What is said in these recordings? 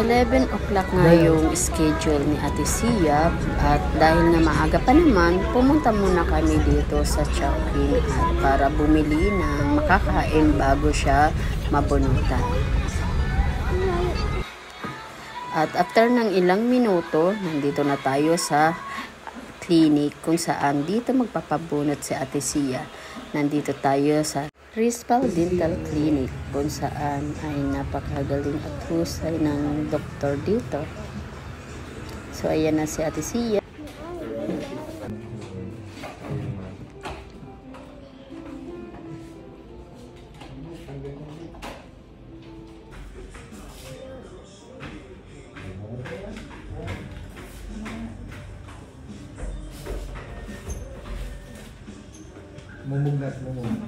11 o'clock nga yung schedule ni Ate Sia at dahil na maaga pa naman, pumunta muna kami dito sa Chowking at para bumili ng makakain bago siya mabunutan. At after ng ilang minuto, nandito na tayo sa clinic kung saan dito magpapabunot si Ate Sia. Nandito tayo sa Rispal Dental Clinic kung saan ay napakagaling at husay ng doktor dito. So ayan na si Ate Sia. Mumugnas, mumug.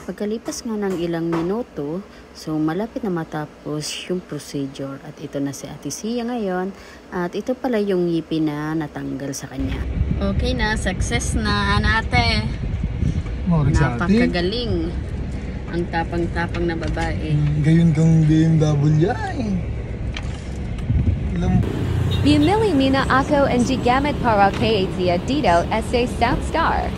Pagkalipas nga ng ilang minuto, so malapit na matapos yung procedure at ito na si Ate Sia ngayon at ito pala yung ngipin na natanggal sa kanya. Okay na, success na ate. Napakagaling. Ang tapang-tapang na babae. Gayon kang BMW ay. Bumili muna ako ang gamit para kay Tia dito sa South Star.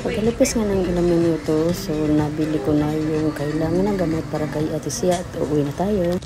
Pagkalipis nga ng ilang minuto, so nabili ko na yung kailangan ng gamot para kay Ate Sia at uuwi na tayo.